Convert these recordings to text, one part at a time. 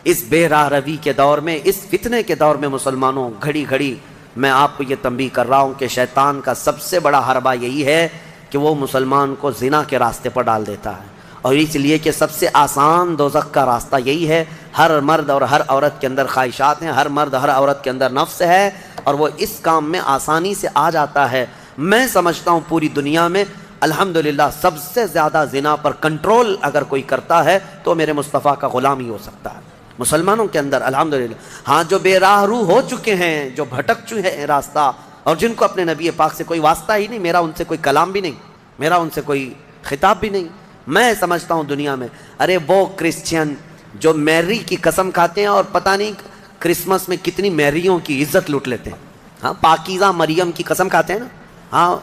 اس بے راہ روی کے دور میں، اس فتنے کے دور میں مسلمانوں، گھڑی گھڑی میں آپ کو یہ تنبیہ کر رہا ہوں کہ شیطان کا سب سے بڑا حربہ یہی ہے کہ وہ مسلمان کو زنا کے راستے پر ڈال دیتا ہے، اور اس لیے کہ سب سے آسان دوزخ کا راستہ یہی ہے۔ ہر مرد اور ہر عورت کے اندر خواہشات ہیں، ہر مرد ہر عورت کے اندر نفس ہے، اور وہ اس کام میں آسانی سے آ جاتا ہے۔ میں سمجھتا ہوں پوری دنیا میں الحمدللہ سب سے زیادہ زنا پر کنٹرول اگر کوئی کرتا ہے تو میرے مصطفیٰ کا غلام ہی ہو سکتا ہے مسلمانوں کے اندر، الحمدللہ۔ ہاں، جو بے راہ رو ہو چکے ہیں، جو بھٹک چکے ہیں راستہ، اور جن کو اپنے نبی پاک سے کوئی واسطہ ہی نہیں، میرا ان سے کوئی کلام بھی نہیں، میرا ان سے کوئی خطاب بھی نہیں، میں سمجھتا ہوں دنیا میں، ارے وہ کرسچین جو میری کی قسم کھاتے ہیں اور پتہ نہیں کرسمس میں کتنی میریوں کی عزت لوٹ لیتے ہیں، ہاں، پاکیزہ مریم کی قسم کھاتے ہیں نا، ہاں،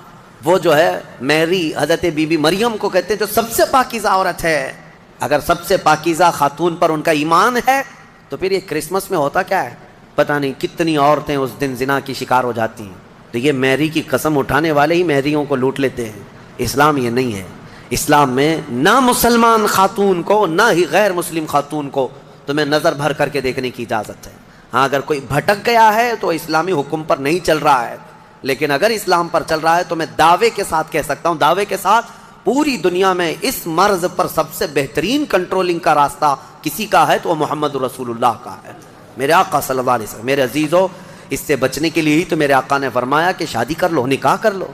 وہ جو ہے میری، حضرت بی بی مریم کو کہتے ہیں جو سب سے پاکیزہ عورت ہے۔ اگر سب سے پاکیزہ خاتون پر ان کا ایمان ہے تو پھر یہ کرسمس میں ہوتا کیا ہے؟ پتہ نہیں کتنی عورتیں اس دن زنا کی شکار ہو جاتی ہیں۔ تو یہ میری کی قسم اٹھانے والے ہی میریوں کو لوٹ لیتے ہیں۔ اسلام یہ نہیں ہے۔ اسلام میں نہ مسلمان خاتون کو نہ ہی غیر مسلم خاتون کو تمہیں نظر بھر کر کے دیکھنے کی اجازت ہے۔ ہاں، اگر کوئی بھٹک گیا ہے تو اسلامی حکم پر نہیں چل رہا ہے، لیکن اگر اسلام پر چل رہا ہے تو میں دعوے کے ساتھ کہہ سکتا ہوں، دعوے کے ساتھ، پوری دنیا میں اس مرض پر سب سے بہترین کنٹرولنگ کا راستہ کسی کا ہے تو وہ محمد رسول اللہ کا ہے، میرے آقا صلی اللہ علیہ وسلم۔ میرے عزیزو، اس سے بچنے کے لیے ہی تو میرے آقا نے فرمایا کہ شادی کر لو، نکاح کر لو،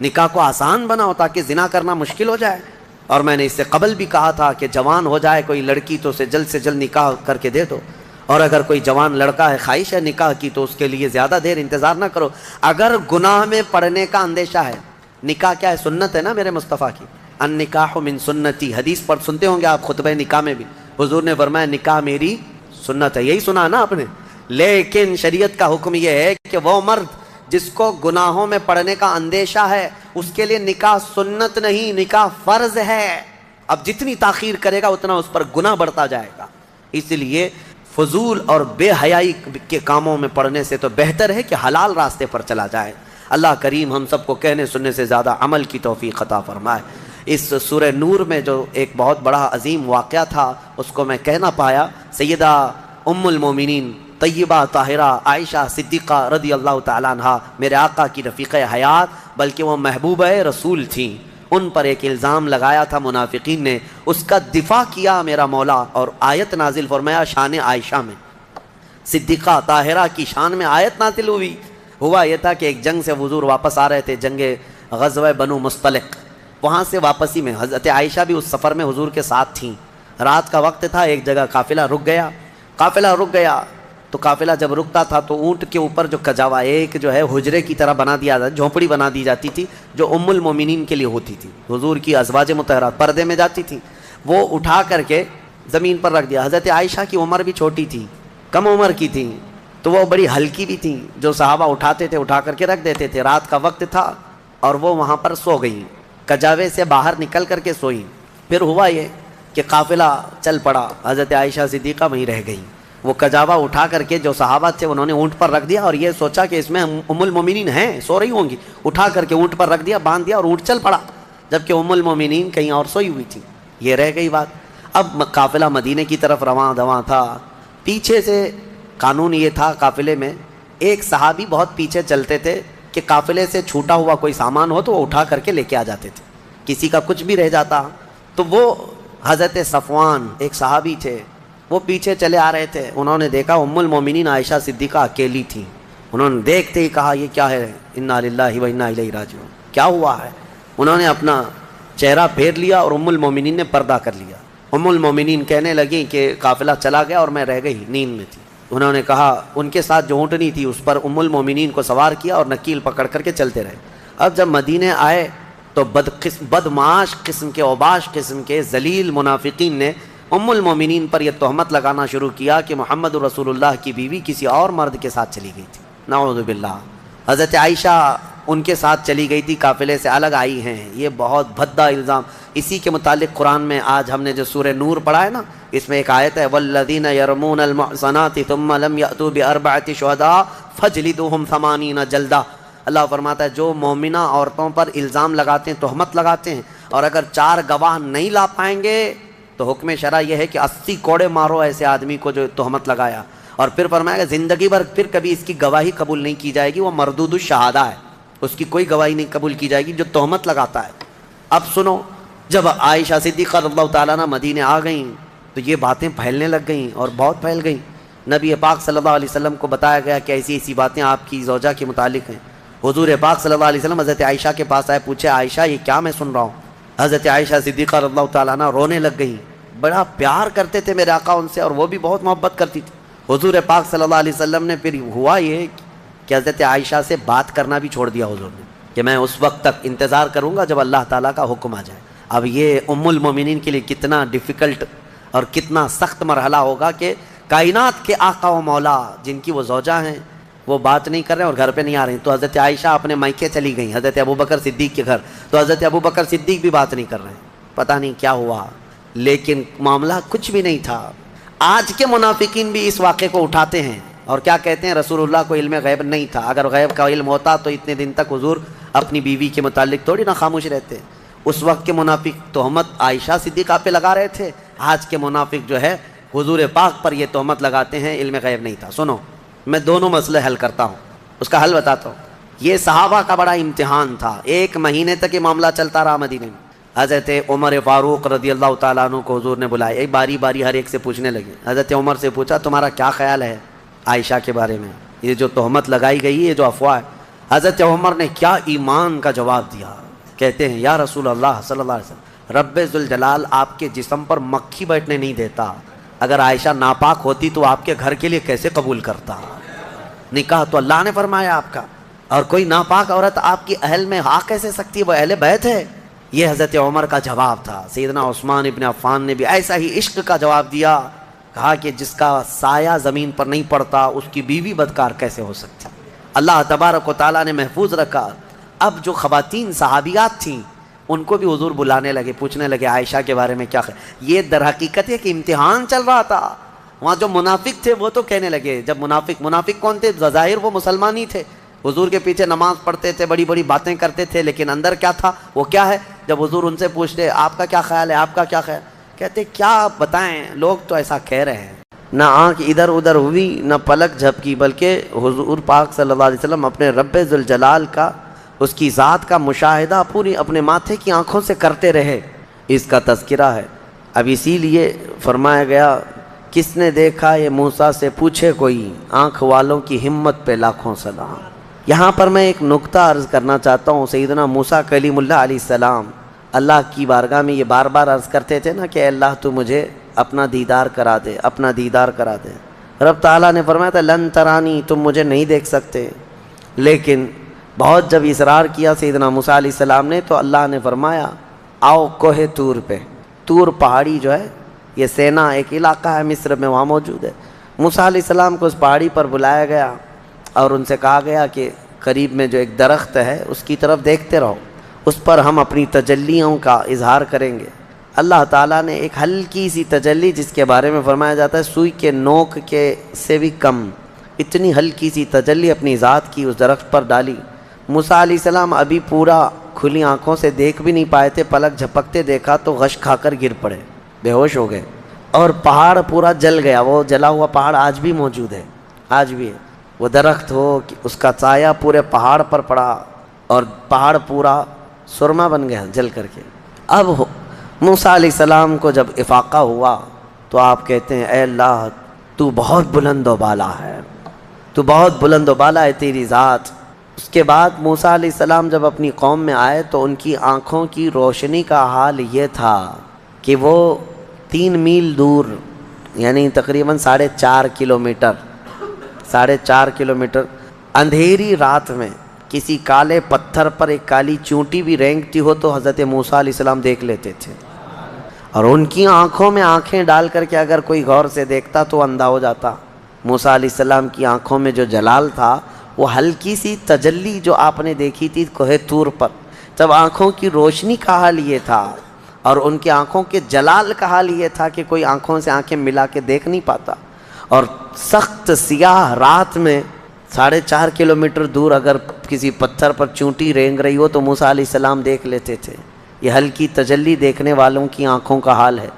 نکاح کو آسان بناؤ تاکہ زنا کرنا مشکل ہو جائے۔ اور میں نے اس سے قبل بھی کہا تھا کہ جوان ہو جائے کوئی لڑکی تو اسے جلد سے جلد نکاح کر کے دے دو، اور اگر کوئی جوان لڑکا ہے خواہش ہے نکاح کی تو اس کے لیے زیادہ دیر انتظار نہ کرو۔ اگر گناہ میں پڑنے کا اندیشہ ہے، نکاح کیا ہے؟ سنت ہے نا میرے مصطفیٰ کی، النکاح من سنتی، حدیث پر سنتے ہوں گے آپ خطبہ نکاح میں بھی، حضور نے فرمایا نکاح میری سنت ہے، یہی سنا نا آپ نے۔ لیکن شریعت کا حکم یہ ہے کہ وہ مرد جس کو گناہوں میں پڑنے کا اندیشہ ہے اس کے لیے نکاح سنت نہیں، نکاح فرض ہے۔ اب جتنی تاخیر کرے گا اتنا اس پر گناہ بڑھتا جائے گا، اس لیے فضول اور بے حیائی کے کاموں میں پڑنے سے تو بہتر ہے کہ حلال راستے پر چلا جائے۔ اللہ کریم ہم سب کو کہنے سننے سے زیادہ عمل کی توفیق عطا فرمائے۔ اس سورہ نور میں جو ایک بہت بڑا عظیم واقعہ تھا اس کو میں کہہ نہ پایا، سیدہ ام المومنین طیبہ طاہرہ عائشہ صدیقہ رضی اللہ تعالیٰ عنہ میرے آقا کی رفیقہ حیات، بلکہ وہ محبوبہ رسول تھیں، ان پر ایک الزام لگایا تھا منافقین نے، اس کا دفاع کیا میرا مولا، اور آیت نازل فرمایا شان عائشہ میں، صدیقہ طاہرہ کی شان میں آیت نازل ہوئی۔ ہوا یہ تھا کہ ایک جنگ سے حضور واپس آ رہے تھے، جنگ غزوہ بنو مصطلق، وہاں سے واپسی میں حضرت عائشہ بھی اس سفر میں حضور کے ساتھ تھیں۔ رات کا وقت تھا، ایک جگہ قافلہ رک گیا تو قافلہ جب رکتا تھا تو اونٹ کے اوپر جو کجاوا ایک جو ہے حجرے کی طرح بنا دیا جاتا، جھونپڑی بنا دی جاتی تھی جو ام المومنین کے لیے ہوتی تھی، حضور کی ازواج مطہرات پردے میں جاتی تھیں، وہ اٹھا کر کے زمین پر رکھ دیا۔ حضرت عائشہ کی عمر بھی چھوٹی تھی، کم عمر کی تھی، تو وہ بڑی ہلکی بھی تھیں، جو صحابہ اٹھاتے تھے اٹھا کر کے رکھ دیتے تھے۔ رات کا وقت تھا اور وہ وہاں پر سو گئیں، کجاوے سے باہر نکل کر کے سوئیں۔ پھر ہوا یہ کہ قافلہ چل پڑا، حضرت عائشہ صدیقہ وہیں رہ گئیں۔ وہ کجاوا اٹھا کر کے جو صحابہ تھے انہوں نے اونٹ پر رکھ دیا، اور یہ سوچا کہ اس میں ام المومنین ہیں، سو رہی ہوں گی، اٹھا کر کے اونٹ پر رکھ دیا، باندھ دیا اور اونٹ چل پڑا، جبکہ ام المومنین کہیں اور سوئی ہوئی تھی۔ یہ رہ گئی بات۔ اب قافلہ مدینے کی طرف رواں دواں تھا، پیچھے سے قانون یہ تھا قافلے میں، ایک صحابی بہت پیچھے چلتے تھے کہ قافلے سے چھوٹا ہوا کوئی سامان ہو تو وہ اٹھا کر کے لے کے آ جاتے تھے، کسی کا کچھ بھی رہ جاتا تو وہ حضرت صفوان ایک صحابی تھے، وہ پیچھے چلے آ رہے تھے، انہوں نے دیکھا ام المومنین عائشہ صدیقہ اکیلی تھی، انہوں نے دیکھتے ہی کہا یہ کیا ہے، انا للہ و انا الیہ راجعون، کیا ہوا ہے؟ انہوں نے اپنا چہرہ پھیر لیا اور ام المومنین نے پردہ کر لیا۔ ام المومنین کہنے لگیں کہ قافلہ چلا گیا اور میں رہ گئی، نیند میں تھی۔ انہوں نے کہا ان کے ساتھ جو اونٹنی تھی اس پر ام المومنین کو سوار کیا اور نکیل پکڑ کر کے چلتے رہے۔ اب جب مدینے آئے تو بدمعاش قسم کے، اوباش قسم کے ذلیل منافقین نے ام المومنین پر یہ تہمت لگانا شروع کیا کہ محمد رسول اللہ کی بیوی کسی اور مرد کے ساتھ چلی گئی تھی، نعوذ باللہ۔ حضرت عائشہ ان کے ساتھ چلی گئی تھی، قافلے سے الگ آئی ہیں، یہ بہت بھدا الزام۔ اسی کے متعلق قرآن میں آج ہم نے جو سورہ نور پڑھا ہے نا، اس میں ایک آیت ہے والذین یرمون المحصنات ثم لم یأتوا بأربعۃ شہداء فاجلدوہم 80 جلدہ۔ اللہ فرماتا ہے جو مومنہ عورتوں پر الزام لگاتے ہیں، تہمت لگاتے ہیں، اور اگر 4 گواہ نہیں لا پائیں گے تو حکم شرع یہ ہے کہ 80 کوڑے مارو ایسے آدمی کو جو تہمت لگایا، اور پھر فرمایا کہ زندگی بھر پھر کبھی اس کی گواہی قبول نہیں کی جائے گی، وہ مردود الشہادہ ہے، اس کی کوئی گواہی نہیں قبول کی جائے گی جو تہمت لگاتا ہے۔ اب سنو، جب عائشہ صدیقہ رضی اللہ تعالیٰ عنہ مدینے آ گئیں تو یہ باتیں پھیلنے لگ گئیں اور بہت پھیل گئیں۔ نبی پاک صلی اللہ علیہ وسلم کو بتایا گیا کہ ایسی ایسی باتیں آپ کی زوجہ کے متعلق ہیں۔ حضور پاک صلی اللہ علیہ وسلم حضرت عائشہ کے پاس آئے، پوچھے عائشہ یہ کیا میں سن رہا ہوں؟ حضرت عائشہ صدیقہ رضی اللہ تعالیٰ عنہ رونے لگ گئیں۔ بڑا پیار کرتے تھے میرے آقا ان سے، اور وہ بھی بہت محبت کرتی تھی۔ حضور پاک صلی اللہ علیہ وسلم نے پھر ہوا یہ کہ حضرت عائشہ سے بات کرنا بھی چھوڑ دیا حضور نے، کہ میں اس وقت تک انتظار کروں گا جب اللہ تعالیٰ کا حکم آ جائے۔ اب یہ ام المومنین کے لیے کتنا ڈیفیکلٹ اور کتنا سخت مرحلہ ہوگا کہ کائنات کے آقا و مولا جن کی وہ زوجہ ہیں وہ بات نہیں کر رہے ہیں اور گھر پہ نہیں آ رہے ہیں۔ تو حضرت عائشہ اپنے مائکے چلی گئیں حضرت ابوبکر صدیق کے گھر، تو حضرت ابوبکر صدیق بھی بات نہیں کر رہے ہیں، پتہ نہیں کیا ہوا، لیکن معاملہ کچھ بھی نہیں تھا۔ آج کے منافقین بھی اس واقعے کو اٹھاتے ہیں اور کیا کہتے ہیں رسول اللہ کو علم غیب نہیں تھا، اگر غیب کا علم ہوتا تو اتنے دن تک حضور اپنی بیوی کے متعلق تھوڑی نہ خاموش رہتے۔ اس وقت کے منافق تہمت عائشہ صدیقہ پہ لگا رہے تھے، آج کے منافق جو ہے حضور پاک پر یہ تہمت لگاتے ہیں علم غیب نہیں تھا۔ سنو، میں دونوں مسئلے حل کرتا ہوں، اس کا حل بتاتا ہوں۔ یہ صحابہ کا بڑا امتحان تھا، 1 مہینے تک یہ معاملہ چلتا رہا مدینے میں۔ حضرت عمر فاروق رضی اللہ تعالیٰ عنہ کو حضور نے بلایا، ایک باری باری ہر ایک سے پوچھنے لگے۔ حضرت عمر سے پوچھا تمہارا کیا خیال ہے عائشہ کے بارے میں، یہ جو تہمت لگائی گئی ہے، یہ جو افواہ ہے۔ حضرت عمر نے کیا ایمان کا جواب دیا، کہتے ہیں یا رسول اللہ صلی اللہ علیہ وسلم، رب ذوالجلال آپ کے جسم پر مکھی بیٹھنے نہیں دیتا، اگر عائشہ ناپاک ہوتی تو آپ کے گھر کے لیے کیسے قبول کرتا؟ نکاح تو اللہ نے فرمایا آپ کا، اور کوئی ناپاک عورت آپ کی اہل میں آ کیسے سکتی ہے، وہ اہل بیت ہے۔ یہ حضرت عمر کا جواب تھا۔ سیدنا عثمان ابن عفان نے بھی ایسا ہی عشق کا جواب دیا، کہا کہ جس کا سایہ زمین پر نہیں پڑتا اس کی بیوی بدکار کیسے ہو سکتی؟ اللہ تبارک و تعالیٰ نے محفوظ رکھا۔ اب جو خواتین صحابیات تھیں ان کو بھی حضور بلانے لگے، پوچھنے لگے عائشہ کے بارے میں کیا خیال۔ یہ در حقیقت ہے کہ امتحان چل رہا تھا۔ وہاں جو منافق تھے وہ تو کہنے لگے، جب منافق کون تھے؟ بظاہر وہ مسلمان ہی تھے، حضور کے پیچھے نماز پڑھتے تھے، بڑی بڑی باتیں کرتے تھے، لیکن اندر کیا تھا وہ کیا ہے؟ جب حضور ان سے پوچھتے آپ کا کیا خیال ہے، آپ کا کیا خیال، کہتے کیا بتائیں، لوگ تو ایسا کہہ رہے ہیں۔ نہ آنکھ ادھر ادھر ہوئی، نہ پلک جھپکی، بلکہ حضور پاک صلی اللہ علیہ وسلم اپنے رب ذوالجلال کا، اس کی ذات کا مشاہدہ پوری اپنے ماتھے کی آنکھوں سے کرتے رہے، اس کا تذکرہ ہے۔ اب اسی لیے فرمایا گیا کس نے دیکھا یہ موسیٰ سے پوچھے کوئی، آنکھ والوں کی ہمت پہ لاکھوں سلام۔ یہاں پر میں ایک نکتہ عرض کرنا چاہتا ہوں۔ سیدنا موسیٰ کلیم اللہ علیہ السلام اللہ کی بارگاہ میں یہ بار بار عرض کرتے تھے نا کہ اے اللہ تو مجھے اپنا دیدار کرا دے، اپنا دیدار کرا دے۔ رب تعالیٰ نے فرمایا تھا لن ترانی، تم مجھے نہیں دیکھ سکتے، لیکن بہت جب اصرار کیا سیدنا موسیٰ علیہ السلام نے تو اللہ نے فرمایا آؤ کوہ طور پہ۔ طور پہاڑی جو ہے یہ سینا ایک علاقہ ہے مصر میں، وہاں موجود ہے۔ موسیٰ علیہ السلام کو اس پہاڑی پر بلایا گیا اور ان سے کہا گیا کہ قریب میں جو ایک درخت ہے اس کی طرف دیکھتے رہو، اس پر ہم اپنی تجلیوں کا اظہار کریں گے۔ اللہ تعالیٰ نے ایک ہلکی سی تجلی جس کے بارے میں فرمایا جاتا ہے سوئی کے نوک کے سے بھی کم، اتنی ہلکی سی تجلی اپنی ذات کی اس درخت پر ڈالی۔ موسیٰ علیہ السلام ابھی پورا کھلی آنکھوں سے دیکھ بھی نہیں پائے تھے، پلک جھپکتے دیکھا تو غش کھا کر گر پڑے، بے ہوش ہو گئے، اور پہاڑ پورا جل گیا۔ وہ جلا ہوا پہاڑ آج بھی موجود ہے، آج بھی ہے۔ وہ درخت ہو کہ اس کا سایہ پورے پہاڑ پر پڑا اور پہاڑ پورا سرما بن گیا جل کر کے۔ اب موسیٰ علیہ السلام کو جب افاقہ ہوا تو آپ کہتے ہیں اے اللہ تو بہت بلند و بالا ہے، تو بہت بلند و بالا ہے تیری ذات۔ اس کے بعد موسیٰ علیہ السلام جب اپنی قوم میں آئے تو ان کی آنکھوں کی روشنی کا حال یہ تھا کہ وہ 3 میل دور، یعنی تقریباً 4.5 کلومیٹر، 4.5 کلومیٹر اندھیری رات میں کسی کالے پتھر پر ایک کالی چونٹی بھی رینگتی ہو تو حضرت موسیٰ علیہ السلام دیکھ لیتے تھے، اور ان کی آنکھوں میں آنکھیں ڈال کر کے اگر کوئی غور سے دیکھتا تو اندھا ہو جاتا۔ موسیٰ علیہ السلام کی آنکھوں میں جو جلال تھا وہ ہلکی سی تجلی جو آپ نے دیکھی تھی کوہ طور پر، جب آنکھوں کی روشنی کا حال یہ تھا اور ان کی آنکھوں کے جلال کا حال یہ تھا کہ کوئی آنکھوں سے آنکھیں ملا کے دیکھ نہیں پاتا، اور سخت سیاہ رات میں 4.5 کلومیٹر دور اگر کسی پتھر پر چونٹی رینگ رہی ہو تو موسیٰ علیہ السلام دیکھ لیتے تھے۔ یہ ہلکی تجلی دیکھنے والوں کی آنکھوں کا حال ہے،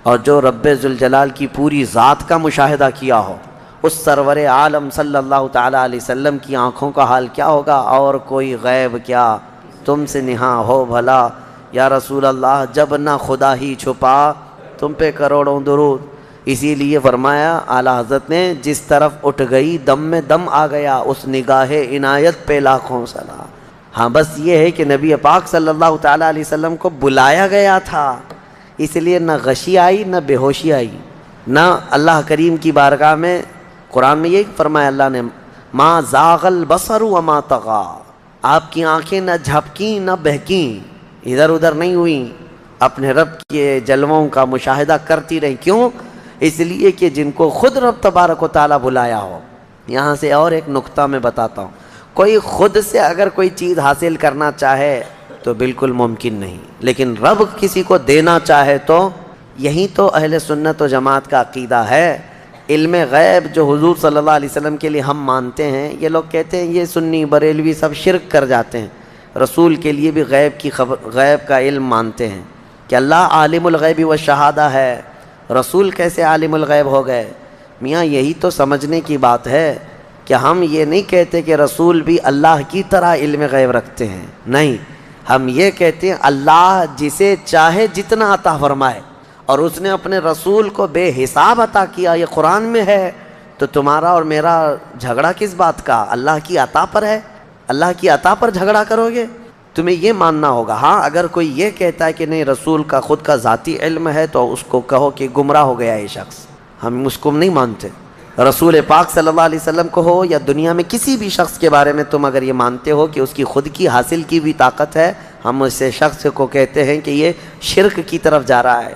اور جو رب ذوالجلال کی پوری ذات کا مشاہدہ کیا ہو، اس سرور عالم صلی اللہ تعالیٰ علیہ وسلم کی آنکھوں کا حال کیا ہوگا؟ اور کوئی غیب کیا تم سے نہاں ہو بھلا یا رسول اللہ، جب نہ خدا ہی چھپا تم پہ کروڑوں درود۔ اسی لیے فرمایا اعلیٰ حضرت نے، جس طرف اٹھ گئی دم میں دم آ گیا، اس نگاہ عنایت پہ لاکھوں سلام۔ ہاں بس یہ ہے کہ نبی پاک صلی اللہ تعالیٰ علیہ وسلم کو بلایا گیا تھا، اس لیے نہ غشی آئی نہ بے ہوشی آئی، نہ اللہ کریم کی بارگاہ میں۔ قرآن میں یہ فرمایا اللہ نے، ما زاغ البصر وما طغى، آپ کی آنکھیں نہ جھپکیں نہ بہکیں، ادھر ادھر نہیں ہوئیں، اپنے رب کے جلووں کا مشاہدہ کرتی رہیں۔ کیوں؟ اس لیے کہ جن کو خود رب تبارک و تعالیٰ بلایا ہو۔ یہاں سے اور ایک نقطہ میں بتاتا ہوں، کوئی خود سے اگر کوئی چیز حاصل کرنا چاہے تو بالکل ممکن نہیں، لیکن رب کسی کو دینا چاہے تو، یہی تو اہل سنت و جماعت کا عقیدہ ہے۔ علم غیب جو حضور صلی اللہ علیہ وسلم کے لیے ہم مانتے ہیں، یہ لوگ کہتے ہیں یہ سنی بریلوی سب شرک کر جاتے ہیں، رسول کے لیے بھی غیب کی خبر، غیب کا علم مانتے ہیں کہ اللہ عالم الغیب و شہادہ ہے، رسول کیسے عالم الغیب ہو گئے؟ میاں یہی تو سمجھنے کی بات ہے کہ ہم یہ نہیں کہتے کہ رسول بھی اللہ کی طرح علم غیب رکھتے ہیں، نہیں، ہم یہ کہتے ہیں اللہ جسے چاہے جتنا عطا فرمائے، اور اس نے اپنے رسول کو بے حساب عطا کیا، یہ قرآن میں ہے، تو تمہارا اور میرا جھگڑا کس بات کا؟ اللہ کی عطا پر ہے، اللہ کی عطا پر جھگڑا کرو گے؟ تمہیں یہ ماننا ہوگا۔ ہاں اگر کوئی یہ کہتا ہے کہ نہیں رسول کا خود کا ذاتی علم ہے تو اس کو کہو کہ گمراہ ہو گیا یہ شخص، ہم اس کو نہیں مانتے۔ رسول پاک صلی اللہ علیہ وسلم کو ہو یا دنیا میں کسی بھی شخص کے بارے میں تم اگر یہ مانتے ہو کہ اس کی خود کی حاصل کی بھی طاقت ہے، ہم اس شخص کو کہتے ہیں کہ یہ شرک کی طرف جا رہا ہے۔